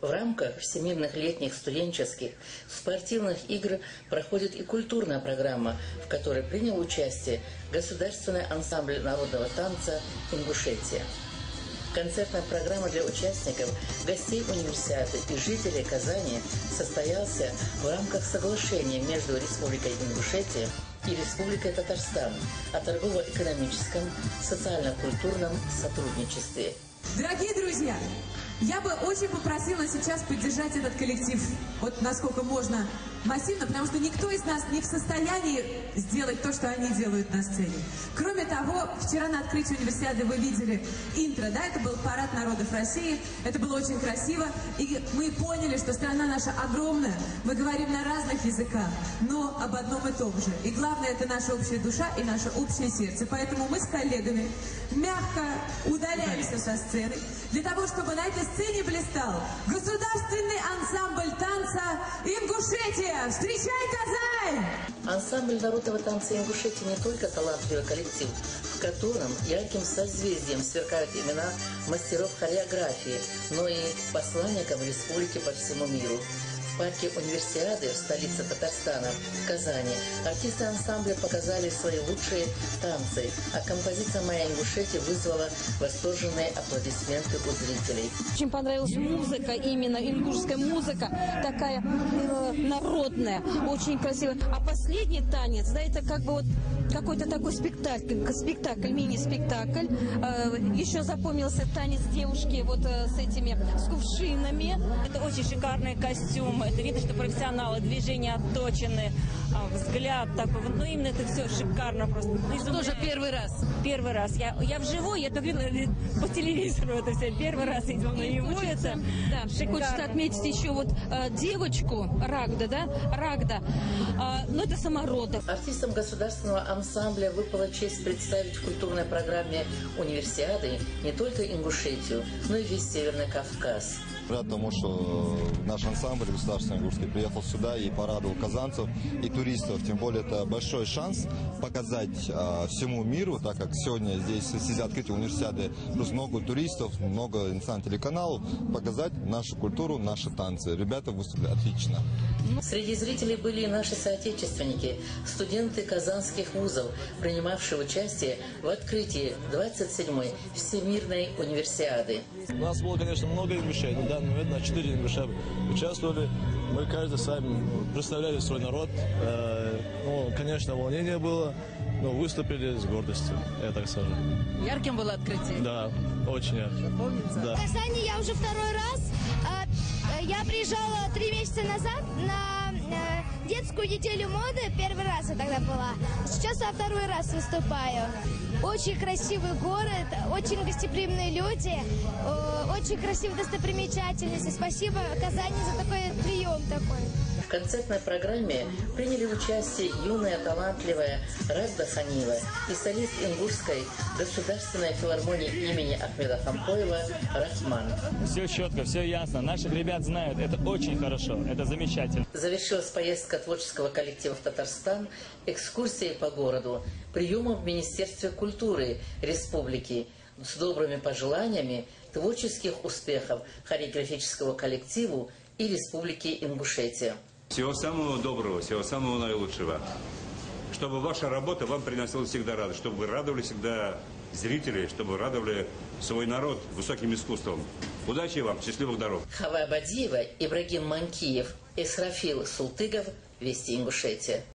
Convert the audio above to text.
В рамках всемирных летних студенческих спортивных игр проходит и культурная программа, в которой принял участие Государственный ансамбль народного танца «Ингушетия». Концертная программа для участников, гостей универсиады и жителей Казани состоялся в рамках соглашения между Республикой Ингушетия и Республикой Татарстан о торгово-экономическом, социально-культурном сотрудничестве. Дорогие друзья, я бы очень попросила сейчас поддержать этот коллектив, вот насколько можно массивно, потому что никто из нас не в состоянии сделать то, что они делают на сцене. Кроме того, вчера на открытии универсиады вы видели интро, да, это был парад народов России, это было очень красиво, и мы поняли, что страна наша огромная, мы говорим на разных языках, но об одном и том же. И главное, это наша общая душа и наше общее сердце. Поэтому мы с коллегами мягко удаляемся со сцены, для того, чтобы на этой сцене блистал Государственный ансамбль танца «Ингушетия». Встречай, Казань! Ансамбль народного танца Ингушетии не только талантливый коллектив, в котором ярким созвездием сверкают имена мастеров хореографии, но и посланников республики по всему миру. В парке универсиады в столице Татарстана, в Казани, артисты ансамбля показали свои лучшие танцы, а композиция «Моя Ингушетия» вызвала восторженные аплодисменты у зрителей. Очень понравилась музыка, именно ингушская музыка, такая народная, очень красивая. А последний танец, да, это как бы вот какой-то такой спектакль, мини-спектакль. Еще запомнился танец девушки вот с кувшинами. Это очень шикарные костюмы. Это видно, что профессионалы, движения отточены, взгляд такой. Ну, именно это все шикарно просто. Тоже первый раз? Первый раз. Я вживую, я только видела по телевизору это все. Первый раз видела на него. Хочется, да, хочется отметить еще вот девочку Рагда, да? Рагда. Но это самородок. Артистам государственного ансамбля выпала честь представить в культурной программе универсиады не только Ингушетию, но и весь Северный Кавказ. Рад тому, что наш ансамбль государственный ингушский приехал сюда и порадовал казанцев и туристов. Тем более это большой шанс показать всему миру, так как сегодня здесь сидят открытие универсиады, плюс много туристов, много иностранных телеканалов, показать нашу культуру, наши танцы. Ребята выступили отлично. Среди зрителей были и наши соотечественники, студенты казанских вузов, принимавшие участие в открытии 27-й Всемирной универсиады. У нас было, конечно, много ингушей, но в данный момент на 4 ингуша участвовали. Мы каждый сами представляли свой народ. Ну, конечно, волнение было, но выступили с гордостью, я так скажу. Ярким было открытие? Да, очень ярким. Помнится? Да. В Казани я уже второй раз. Я приезжала 3 месяца назад на детскую неделю моды. Первый раз я тогда была. Сейчас я второй раз выступаю. Очень красивый город, очень гостеприимные люди, очень красивые достопримечательности. Спасибо Казани за такой прием такой. В концертной программе приняли участие юная талантливая Рагда Ханива и солист Ингушской государственной филармонии имени Ахмеда Хампоева Рахман. Все четко, все ясно. Наших ребят знают. Это очень хорошо, это замечательно. Завершилась поездка творческого коллектива в Татарстан экскурсией по городу, приемом в Министерстве культуры республики с добрыми пожеланиями творческих успехов хореографического коллективу и Республики Ингушетия. Всего самого доброго, всего самого наилучшего. Чтобы ваша работа вам приносила всегда радость, чтобы вы радовали всегда зрителей, чтобы вы радовали свой народ высоким искусством. Удачи вам, счастливых дорог. Хава Абадиева, Ибрагим Манкиев, Исрафил Султыгов, Вести Ингушетия.